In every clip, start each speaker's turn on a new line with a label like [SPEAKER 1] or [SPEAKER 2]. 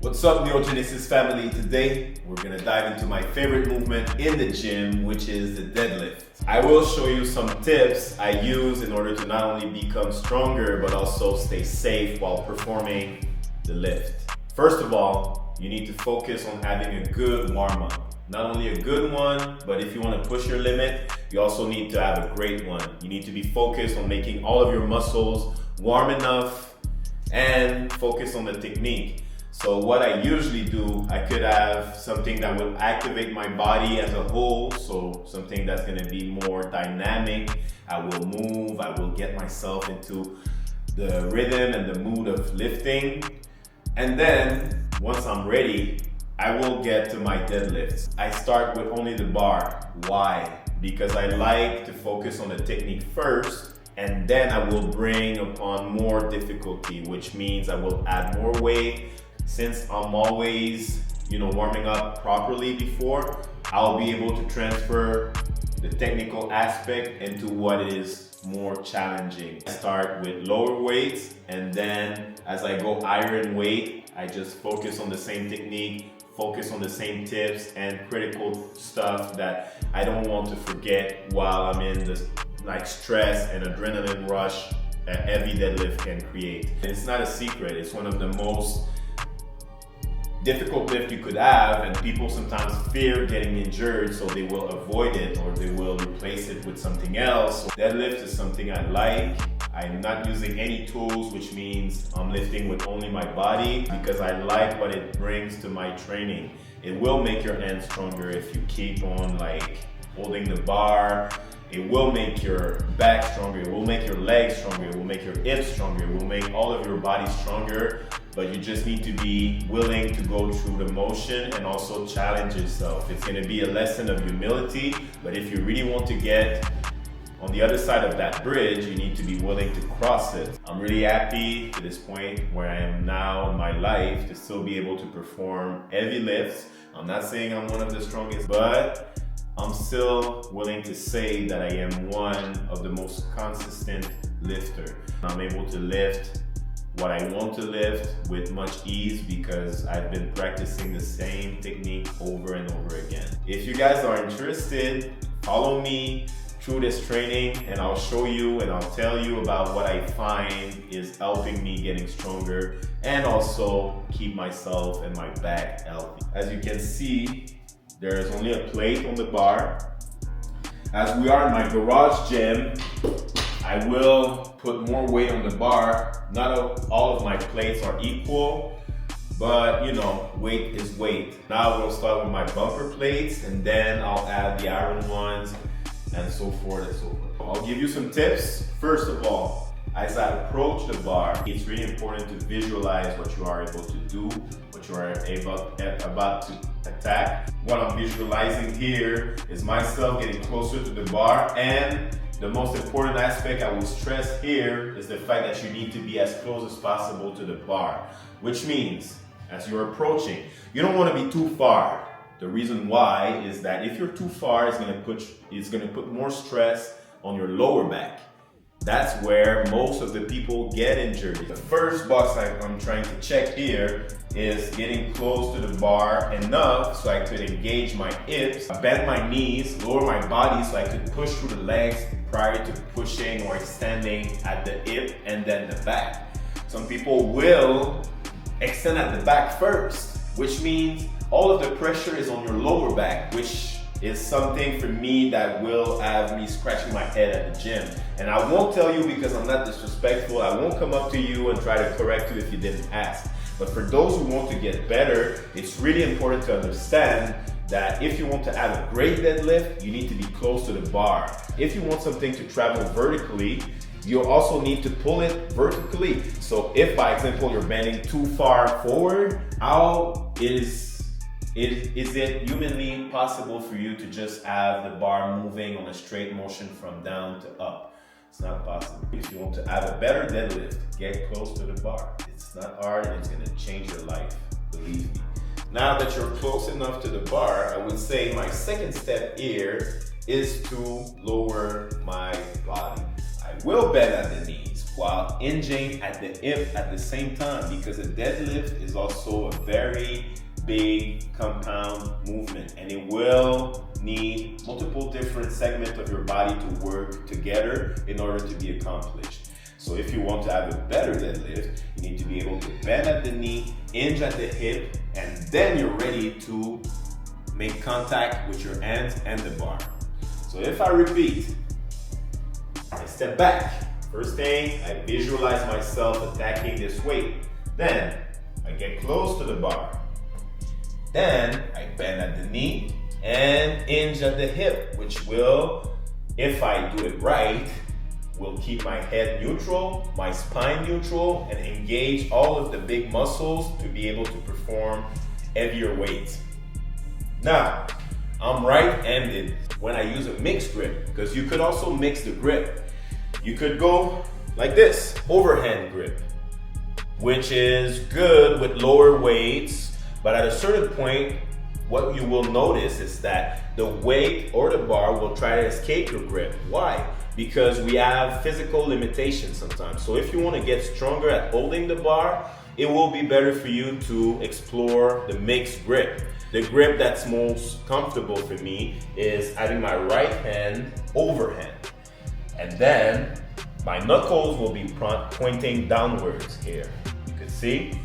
[SPEAKER 1] What's up, Neogenesis family? Today, we're gonna dive into my favorite movement in the gym, which is the deadlift. I will show you some tips I use in order to not only become stronger, but also stay safe while performing the lift. First of all, you need to focus on having a good warm-up. Not only a good one, but if you want to push your limit, you also need to have a great one. You need to be focused on making all of your muscles warm enough and focus on the technique. So what I usually do, I could have something that will activate my body as a whole, so something that's going to be more dynamic. I will move, I will get myself into the rhythm and the mood of lifting. And then, once I'm ready, I will get to my deadlifts. I start with only the bar. Why? Because I like to focus on the technique first, and then I will bring upon more difficulty, which means I will add more weight. Since I'm always, warming up properly before, I'll be able to transfer the technical aspect into what is more challenging. I start with lower weights, and then as I go higher in weight, I just focus on the same technique, focus on the same tips and critical stuff that I don't want to forget while I'm in this stress and adrenaline rush that heavy deadlift can create. And it's not a secret, it's one of the most difficult lift you could have, and people sometimes fear getting injured, so they will avoid it or they will replace it with something else. So deadlift is something I like. I'm not using any tools, which means I'm lifting with only my body because I like what it brings to my training. It will make your hands stronger if you keep on holding the bar. It will make your back stronger, it will make your legs stronger, it will make your hips stronger, it will make all of your body stronger, but you just need to be willing to go through the motion and also challenge yourself. It's gonna be a lesson of humility, but if you really want to get on the other side of that bridge, you need to be willing to cross it. I'm really happy to this point where I am now in my life to still be able to perform heavy lifts. I'm not saying I'm one of the strongest, but I'm still willing to say that I am one of the most consistent lifter. I'm able to lift what I want to lift with much ease because I've been practicing the same technique over and over again. If you guys are interested, follow me through this training and I'll show you and I'll tell you about what I find is helping me getting stronger and also keep myself and my back healthy. As you can see, there is only a plate on the bar. As we are in my garage gym, I will put more weight on the bar. Not all of my plates are equal, but weight is weight. Now we'll start with my bumper plates and then I'll add the iron ones and so forth and so forth. I'll give you some tips. First of all, as I approach the bar, it's really important to visualize what you are able to do, what you are about to attack. What I'm visualizing here is myself getting closer to the bar, and the most important aspect I will stress here is the fact that you need to be as close as possible to the bar, which means as you're approaching, you don't want to be too far. The reason why is that if you're too far, it's going to put more stress on your lower back. That's where most of the people get injured. The first box I'm trying to check here is getting close to the bar enough so I could engage my hips, bend my knees, lower my body so I could push through the legs prior to pushing or extending at the hip and then the back. Some people will extend at the back first, which means all of the pressure is on your lower back, which is something for me that will have me scratching my head at the gym. And I won't tell you because I'm not disrespectful. I won't come up to you and try to correct you if you didn't ask. But for those who want to get better, it's really important to understand that if you want to have a great deadlift, you need to be close to the bar. If you want something to travel vertically, you also need to pull it vertically. So if, by example, you're bending too far forward, how is it humanly possible for you to just have the bar moving on a straight motion from down to up? It's not possible. If you want to have a better deadlift, get close to the bar. It's not hard and it's gonna change your life, believe me. Now that you're close enough to the bar, I would say my second step here is to lower my body. I will bend at the knees, while hinging at the hip at the same time, because a deadlift is also a very big compound movement, and it will need multiple different segments of your body to work together in order to be accomplished. So if you want to have a better deadlift, you need to be able to bend at the knee, hinge at the hip, and then you're ready to make contact with your hands and the bar. So if I repeat, I step back. First thing, I visualize myself attacking this weight. Then I get close to the bar. Then I bend at the knee and hinge at the hip, which will, if I do it right, will keep my head neutral, my spine neutral, and engage all of the big muscles to be able to perform heavier weights. Now, I'm right-handed when I use a mixed grip, because you could also mix the grip. You could go like this, overhand grip, which is good with lower weights, but at a certain point, what you will notice is that the weight or the bar will try to escape your grip. Why? Because we have physical limitations sometimes. So if you want to get stronger at holding the bar, it will be better for you to explore the mixed grip. The grip that's most comfortable for me is having my right hand overhand. And then my knuckles will be pointing downwards here. You can see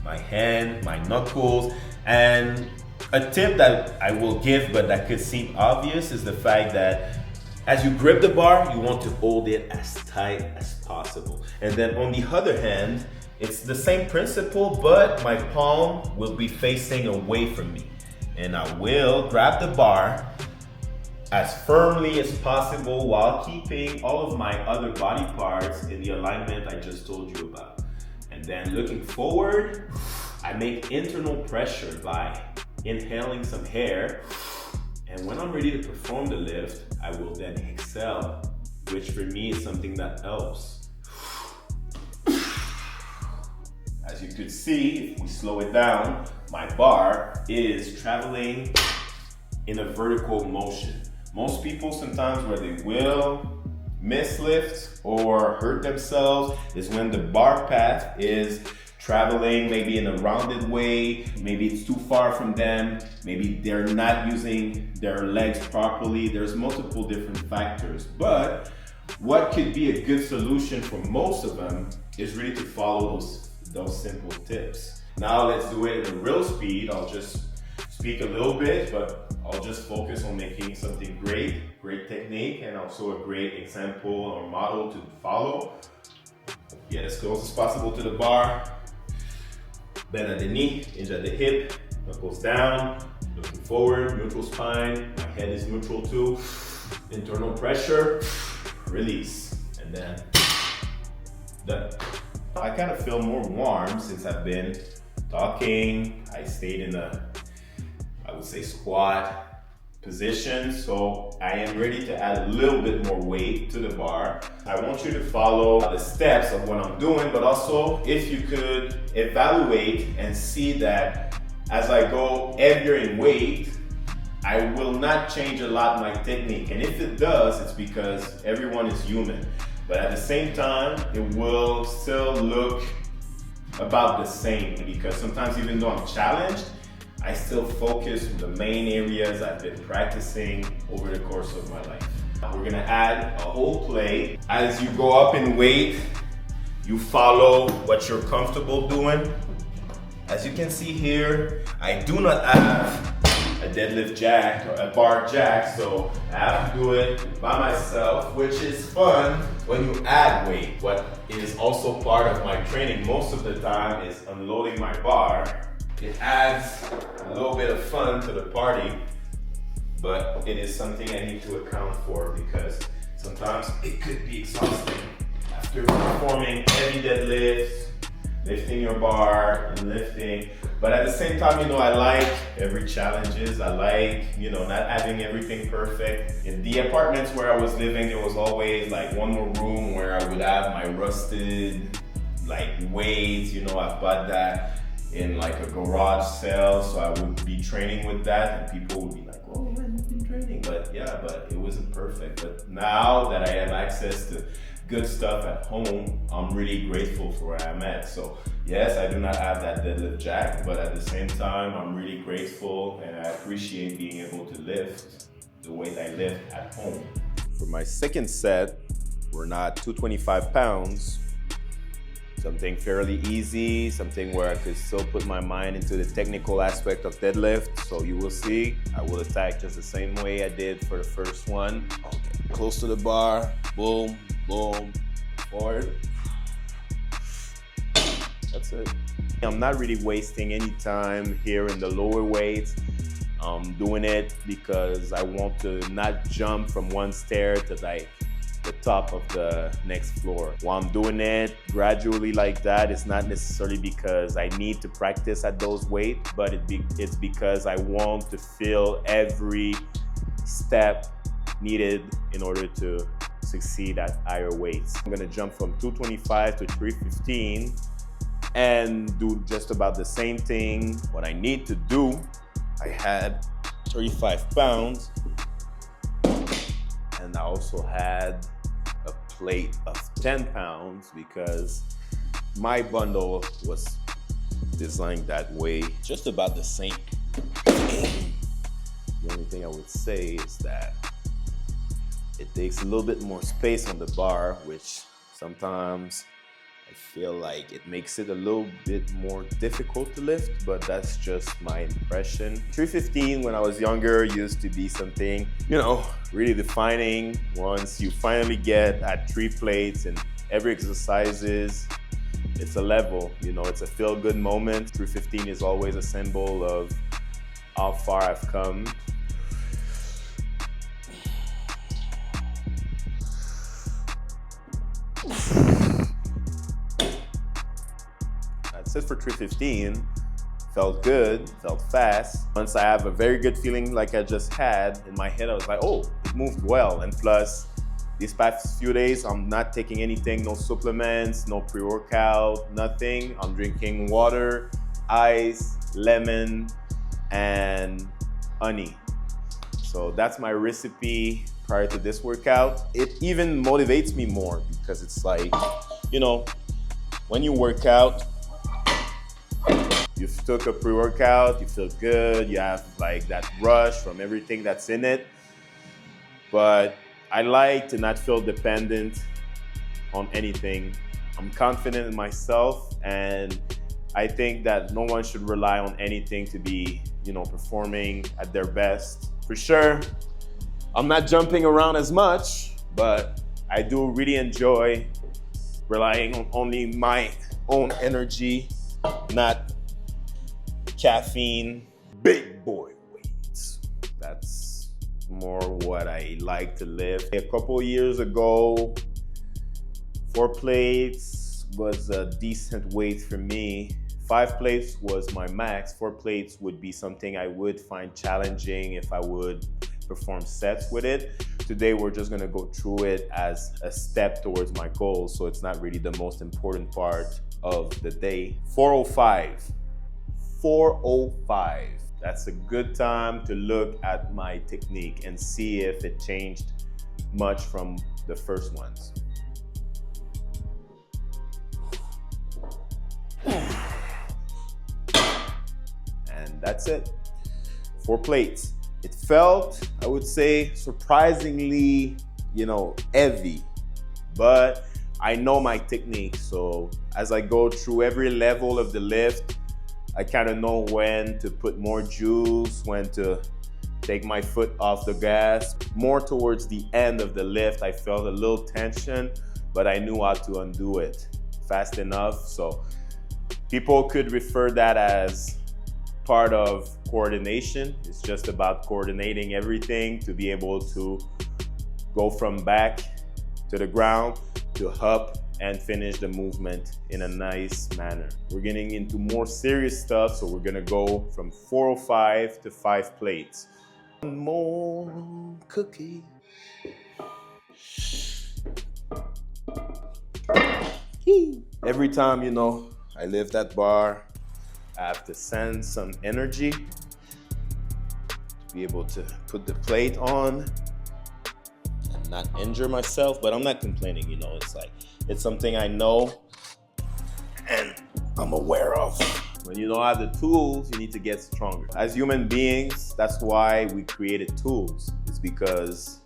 [SPEAKER 1] my hand, my knuckles. And a tip that I will give, but that could seem obvious, is the fact that as you grip the bar, you want to hold it as tight as possible. And then on the other hand, it's the same principle, but my palm will be facing away from me. And I will grab the bar as firmly as possible while keeping all of my other body parts in the alignment I just told you about. And then looking forward, I make internal pressure by inhaling some air. And when I'm ready to perform the lift, I will then exhale, which for me is something that helps. As you could see, if we slow it down, my bar is traveling in a vertical motion. Most people sometimes where they will miss lifts or hurt themselves is when the bar path is traveling maybe in a rounded way, maybe it's too far from them, maybe they're not using their legs properly. There's multiple different factors, but what could be a good solution for most of them is really to follow those simple tips. Now let's do it in a real speed. I'll just speak a little bit, but I'll just focus on making something great technique, and also a great example or model to follow. Get as close as possible to the bar. Bend at the knee, hinge at the hip, knuckles down, looking forward, neutral spine. My head is neutral too. Internal pressure, release, and then done. I kind of feel more warm since I've been talking. I stayed in I would say squat position, so I am ready to add a little bit more weight to the bar. I want you to follow the steps of what I'm doing, but also if you could evaluate and see that as I go heavier in weight, I will not change a lot my technique. And if it does, it's because everyone is human. But at the same time, it will still look about the same, because sometimes even though I'm challenged, I still focus on the main areas I've been practicing over the course of my life. We're gonna add a whole plate. As you go up in weight, you follow what you're comfortable doing. As you can see here, I do not have a deadlift jack or a bar jack, so I have to do it by myself, which is fun when you add weight. What is also part of my training most of the time is unloading my bar. It adds a little bit of fun to the party, but it is something I need to account for because sometimes it could be exhausting after performing heavy deadlifts, lifting your bar and lifting. But at the same time, I like every challenges. I like, not having everything perfect. In the apartments where I was living, there was always like one more room where I would have my rusted weights. I've bought that in like a garage sale, so I would be training with that and people would be like, oh man, you've been training. But it wasn't perfect. But now that I have access to good stuff at home, I'm really grateful for where I'm at. So yes, I do not have that deadlift jack, but at the same time, I'm really grateful and I appreciate being able to lift the weight I lift at home. For my second set, we're not 225 pounds, something fairly easy, something where I could still put my mind into the technical aspect of deadlift. So you will see, I will attack just the same way I did for the first one. Okay, close to the bar, boom, boom, forward. That's it. I'm not really wasting any time here in the lower weights. I'm doing it because I want to not jump from one stair to like the top of the next floor. While I'm doing it gradually like that, it's not necessarily because I need to practice at those weights, but it's because I want to feel every step needed in order to succeed at higher weights. I'm gonna jump from 225 to 315 and do just about the same thing. What I need to do, I had 35 pounds and I also had a plate of 10 pounds because my bundle was designed that way, just about the same. The only thing I would say is that it takes a little bit more space on the bar, which sometimes I feel like it makes it a little bit more difficult to lift, but that's just my impression. 315 when I was younger used to be something, you know, really defining. Once you finally get at 3 plates and every exercises, it's a level, you know, it's a feel-good moment. 315 is always a symbol of how far I've come. That's it for 315. Felt good, felt fast. Once I have a very good feeling like I just had, in my head I was like, oh, it moved well. And plus, these past few days, I'm not taking anything, no supplements, no pre-workout, nothing. I'm drinking water, ice, lemon, and honey. So that's my recipe prior to this workout. It even motivates me more because it's like, you know, when you work out, you've took a pre-workout, you feel good, you have like that rush from everything that's in it. But I like to not feel dependent on anything. I'm confident in myself and I think that no one should rely on anything to be, you know, performing at their best. For sure, I'm not jumping around as much, but I do really enjoy relying on only my own energy, not caffeine. Big boy weights. That's more what I like to lift. A couple years ago, 4 plates was a decent weight for me. 5 plates was my max. 4 plates would be something I would find challenging if I would perform sets with it. Today, we're just gonna go through it as a step towards my goal, so it's not really the most important part of the day. 405. 405. That's a good time to look at my technique and see if it changed much from the first ones. And that's it. 4 plates. It felt, I would say, surprisingly, you know, heavy, but I know my technique. So as I go through every level of the lift, I kind of know when to put more juice, when to take my foot off the gas. More towards the end of the lift, I felt a little tension, but I knew how to undo it fast enough. So people could refer that as part of coordination. It's just about coordinating everything to be able to go from back to the ground to up and finish the movement in a nice manner. We're getting into more serious stuff, so we're gonna go from 405 to 5 plates. One more cookie. Every time, you know, I lift that bar, I have to send some energy to be able to put the plate on and not injure myself, but I'm not complaining, you know. It's like, it's something I know and I'm aware of. When you don't have the tools, you need to get stronger. As human beings, that's why we created tools. It's because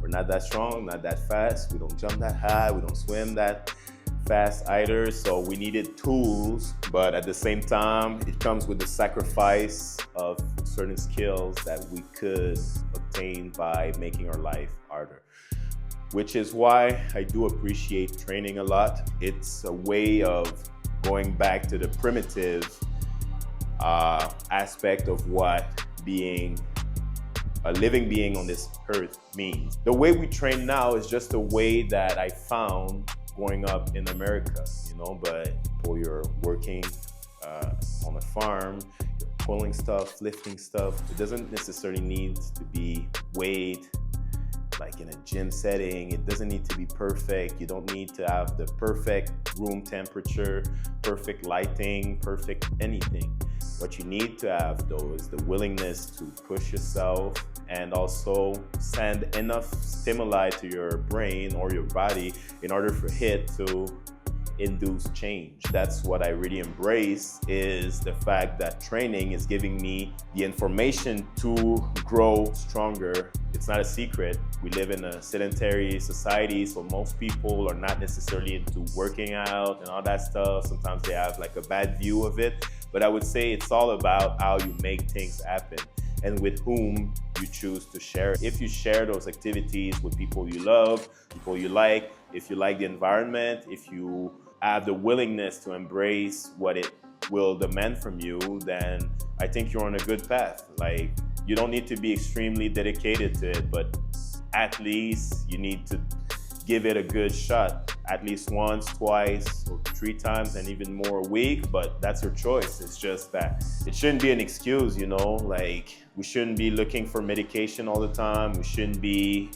[SPEAKER 1] we're not that strong, not that fast. We don't jump that high, we don't swim that fast either, so we needed tools, but at the same time, it comes with the sacrifice of certain skills that we could obtain by making our life harder. Which is why I do appreciate training a lot. It's a way of going back to the primitive aspect of what being a living being on this earth means. The way we train now is just a way that I found growing up in America, you know, but you're working on a farm, you're pulling stuff, lifting stuff. It doesn't necessarily need to be weighed like in a gym setting. It doesn't need to be perfect. You don't need to have the perfect room temperature, perfect lighting, perfect anything. What you need to have though is the willingness to push yourself and also send enough stimuli to your brain or your body in order for it to induce change. That's what I really embrace, is the fact that training is giving me the information to grow stronger. It's not a secret. We live in a sedentary society, so most people are not necessarily into working out and all that stuff. Sometimes they have like a bad view of it, but I would say it's all about how you make things happen and with whom you choose to share it. If you share those activities with people you love, people you like, if you like the environment, if you have the willingness to embrace what it will demand from you, then I think you're on a good path. Like, you don't need to be extremely dedicated to it, but at least you need to give it a good shot, at least once, twice, or 3 times, and even more a week, but that's your choice. It's just that it shouldn't be an excuse, you know, like we shouldn't be looking for medication all the time. We shouldn't be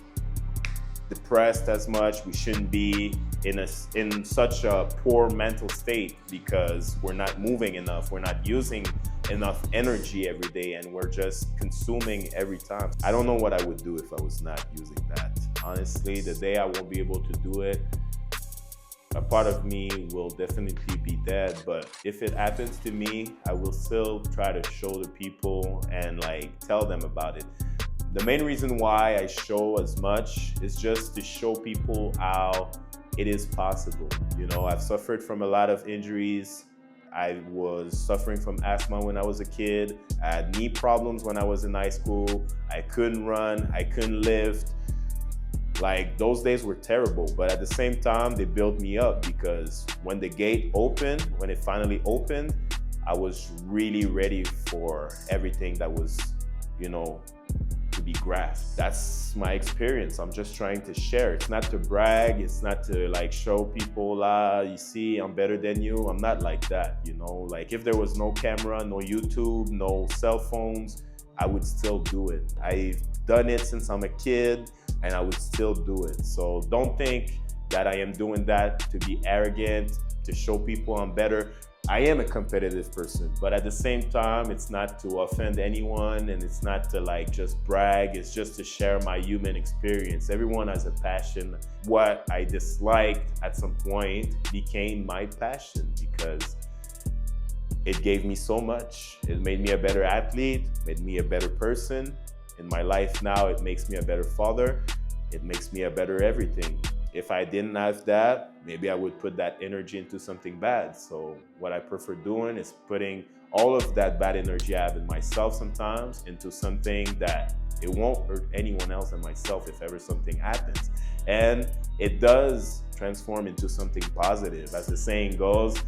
[SPEAKER 1] depressed as much. We shouldn't be in such a poor mental state because we're not moving enough. We're not using enough energy every day, and we're just consuming every time. I don't know what I would do if I was not using that. Honestly, the day I won't be able to do it, a part of me will definitely be dead. But if it happens to me, I will still try to show the people and like tell them about it. The main reason why I show as much is just to show people how it is possible. You know, I've suffered from a lot of injuries. I was suffering from asthma when I was a kid. I had knee problems when I was in high school. I couldn't run, I couldn't lift. Like, those days were terrible, but at the same time, they built me up because when the gate opened, when it finally opened, I was really ready for everything that was, you know, to be grasped. That's my experience. I'm just trying to share. It's not to brag. It's not to like show people, you see, I'm better than you. I'm not like that, you know? Like, if there was no camera, no YouTube, no cell phones, I would still do it. I've done it since I'm a kid, and I would still do it. So don't think that I am doing that to be arrogant, to show people I'm better. I am a competitive person, but at the same time, it's not to offend anyone, and it's not to like just brag. It's just to share my human experience. Everyone has a passion. What I disliked at some point became my passion because it gave me so much. It made me a better athlete, made me a better person. In my life now, it makes me a better father. It makes me a better everything. If I didn't have that, maybe I would put that energy into something bad. So what I prefer doing is putting all of that bad energy I have in myself sometimes into something that it won't hurt anyone else and myself if ever something happens. And it does transform into something positive. As the saying goes,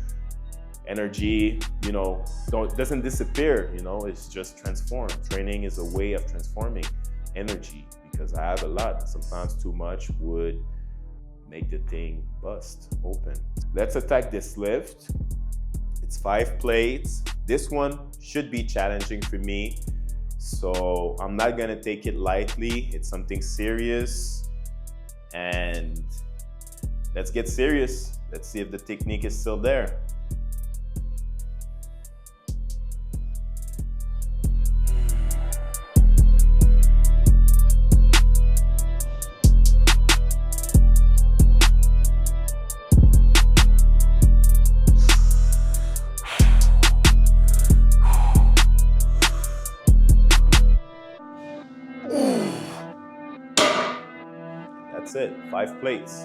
[SPEAKER 1] energy, you know, doesn't disappear, you know, it's just transformed. Training is a way of transforming energy because I have a lot. Sometimes too much would make the thing bust open. Let's attack this lift. It's 5 plates. This one should be challenging for me, so I'm not gonna take it lightly. It's something serious, and let's get serious. Let's see if the technique is still there. 5 plates.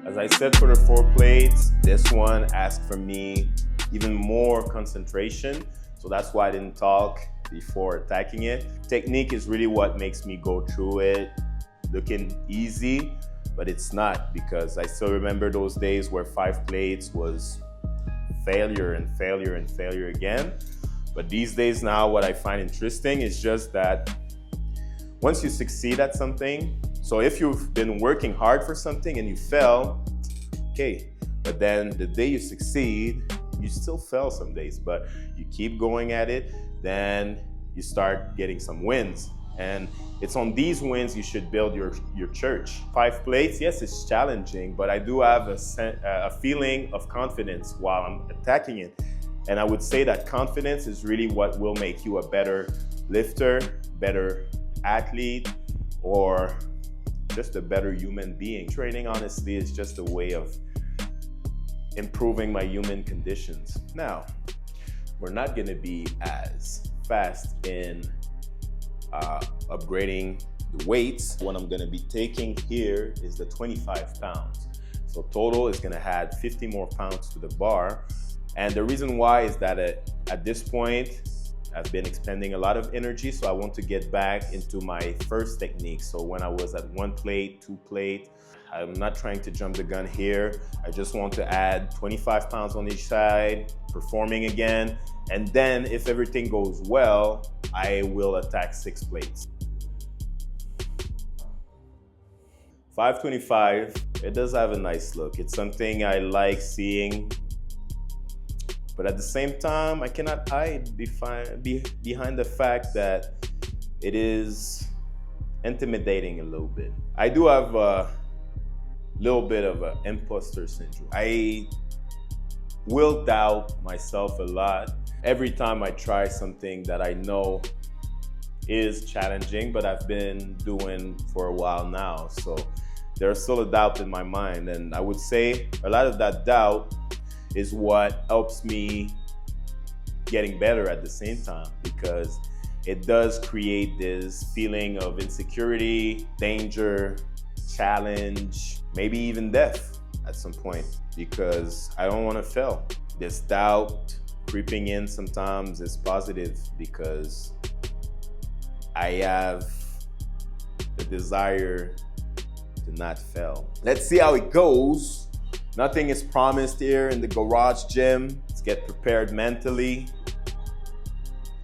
[SPEAKER 1] As I said, for the 4 plates, this one asked for me even more concentration. So that's why I didn't talk before attacking it. Technique is really what makes me go through it looking easy, but it's not, because I still remember those days where 5 plates was failure and failure and failure again. But these days now, what I find interesting is just that once you succeed at something, so if you've been working hard for something and you fail, okay, but then the day you succeed, you still fail some days, but you keep going at it, then you start getting some wins. And it's on these wins you should build your church. 5 plates, yes, it's challenging, but I do have a feeling of confidence while I'm attacking it. And I would say that confidence is really what will make you a better lifter, better athlete, or just a better human being. Training, honestly, is just a way of improving my human conditions. Now, we're not gonna be as fast in upgrading the weights. What I'm gonna be taking here is the 25 pounds. So total is gonna add 50 more pounds to the bar. And the reason why is that at this point, I've been expending a lot of energy, so I want to get back into my first technique. So when I was at 1 plate, 2 plate, I'm not trying to jump the gun here. I just want to add 25 pounds on each side, performing again. And then if everything goes well, I will attack 6 plates. 525, it does have a nice look. It's something I like seeing. But at the same time, I cannot hide behind the fact that it is intimidating a little bit. I do have a little bit of an imposter syndrome. I will doubt myself a lot every time I try something that I know is challenging, but I've been doing for a while now. So there's still a doubt in my mind. And I would say a lot of that doubt is what helps me getting better at the same time, because it does create this feeling of insecurity, danger, challenge, maybe even death at some point, because I don't want to fail. This doubt creeping in sometimes is positive because I have the desire to not fail. Let's see how it goes. Nothing is promised here in the garage gym. Let's get prepared mentally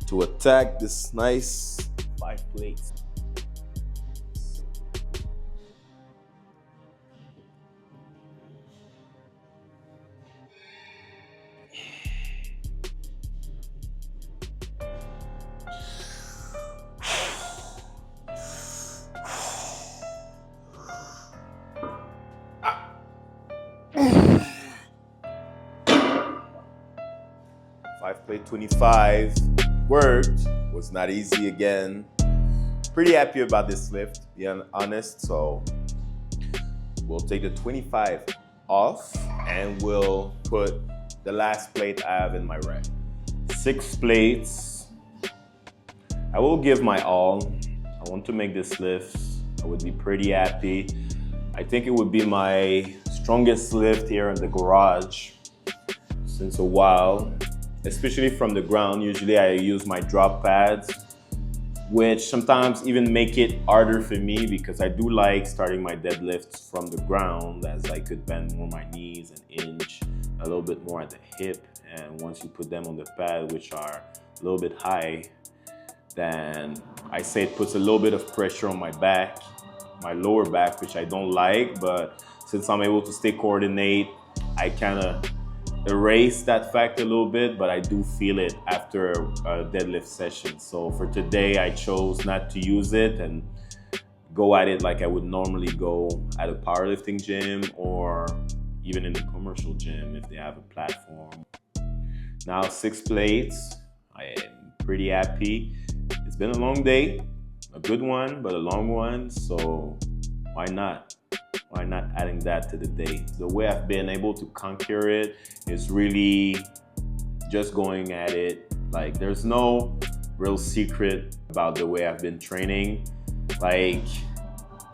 [SPEAKER 1] to attack this nice 5 plates. Plate 25 worked, was not easy again. Pretty happy about this lift, being honest. So we'll take the 25 off and we'll put the last plate I have in my rack. 6 plates. I will give my all. I want to make this lift. I would be pretty happy. I think it would be my strongest lift here in the garage since a while. Especially from the ground. Usually I use my drop pads, which sometimes even make it harder for me because I do like starting my deadlifts from the ground, as I could bend more my knees and inch a little bit more at the hip. And once you put them on the pad, which are a little bit high, then I say it puts a little bit of pressure on my back, my lower back, which I don't like. But since I'm able to stay coordinate, I kind of erase that fact a little bit, but I do feel it after a deadlift session. So for today, I chose not to use it and go at it like I would normally go at a powerlifting gym or even in a commercial gym if they have a platform. Now 6 plates, I am pretty happy. It's been a long day, a good one, but a long one, so why not? Why not adding that to the day? The way I've been able to conquer it is really just going at it. Like, there's no real secret about the way I've been training. Like,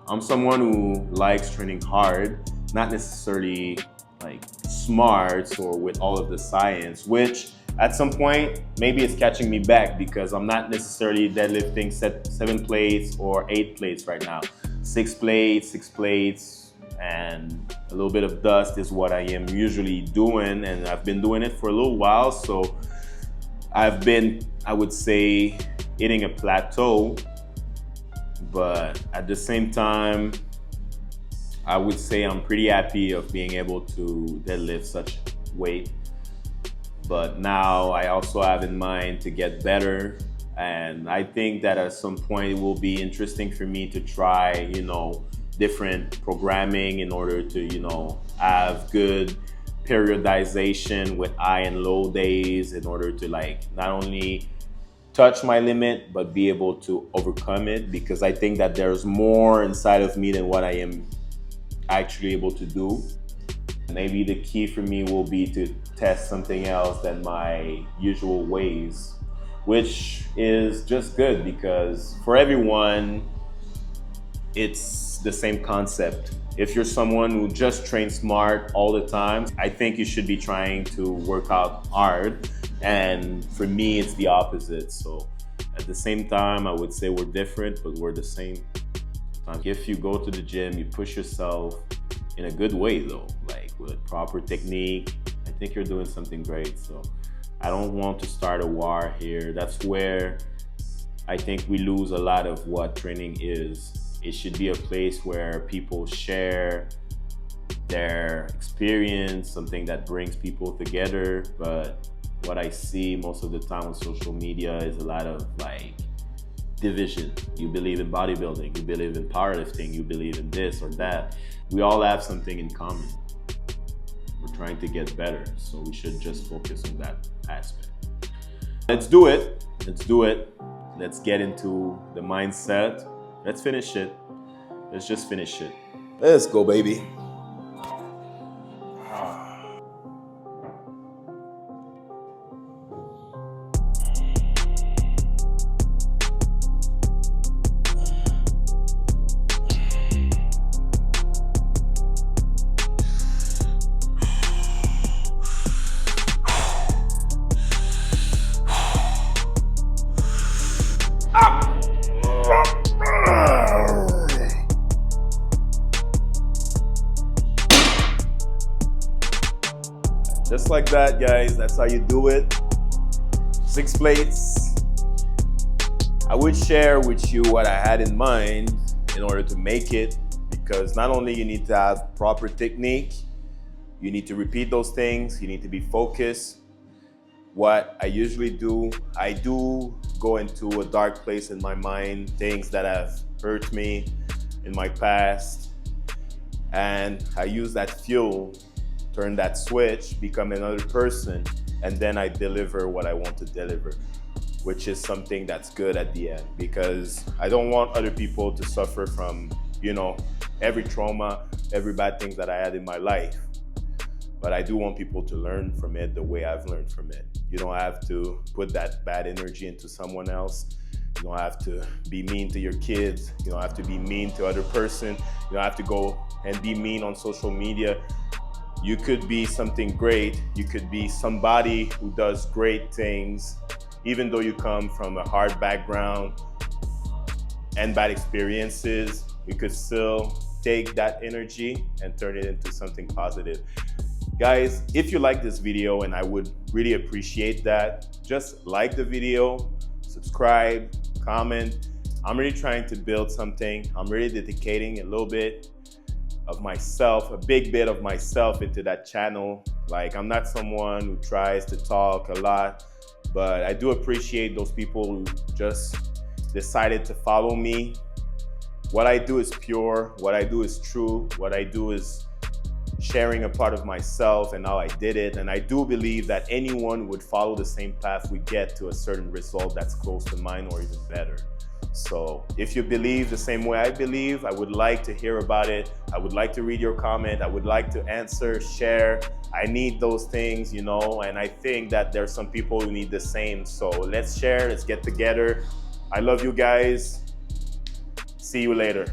[SPEAKER 1] I'm someone who likes training hard, not necessarily like smarts or with all of the science, which at some point, maybe it's catching me back because I'm not necessarily deadlifting 7 plates or 8 plates right now. 6 plates, and a little bit of dust is what I am usually doing, and I've been doing it for a little while, so I've been, I would say, hitting a plateau, but at the same time, I would say I'm pretty happy of being able to deadlift such weight. But now I also have in mind to get better, and I think that at some point it will be interesting for me to try, different programming in order to, have good periodization with high and low days in order to not only touch my limit but be able to overcome it, because I think that there's more inside of me than what I am actually able to do. Maybe the key for me will be to test something else than my usual ways, which is just good because for everyone, it's the same concept. If you're someone who just trains smart all the time, I think you should be trying to work out hard. And for me, it's the opposite. So at the same time, I would say we're different, but we're the same. If you go to the gym, you push yourself in a good way though, like with proper technique, I think you're doing something great. So I don't want to start a war here. That's where I think we lose a lot of what training is. It should be a place where people share their experience, something that brings people together. But what I see most of the time on social media is a lot of division. You believe in bodybuilding, you believe in powerlifting, you believe in this or that. We all have something in common. We're trying to get better, so we should just focus on that aspect. Let's do it. Let's get into the mindset. Let's finish it. Let's just finish it. Let's go, baby. Just like that, guys, that's how you do it. 6 plates. I would share with you what I had in mind in order to make it, because not only you need to have proper technique, you need to repeat those things, you need to be focused. What I usually do, I do go into a dark place in my mind, things that have hurt me in my past, and I use that fuel, turn that switch, become another person, and then I deliver what I want to deliver, which is something that's good at the end, because I don't want other people to suffer from, every trauma, every bad thing that I had in my life. But I do want people to learn from it the way I've learned from it. You don't have to put that bad energy into someone else. You don't have to be mean to your kids. You don't have to be mean to other person. You don't have to go and be mean on social media. You could be something great. You could be somebody who does great things, even though you come from a hard background and bad experiences. You could still take that energy and turn it into something positive. Guys, if you like this video, and I would really appreciate that, just like the video, subscribe, comment. I'm really trying to build something. I'm really dedicating a little bit of myself, a big bit of myself into that channel. I'm not someone who tries to talk a lot, but I do appreciate those people who just decided to follow me. What I do is pure, what I do is true, what I do is sharing a part of myself and how I did it. And I do believe that anyone would follow the same path would get to a certain result that's close to mine or even better. So if you believe the same way I believe, I would like to hear about it. I would like to read your comment. I would like to answer, share. I need those things, and I think that there's some people who need the same. So let's share, let's get together. I love you guys. See you later.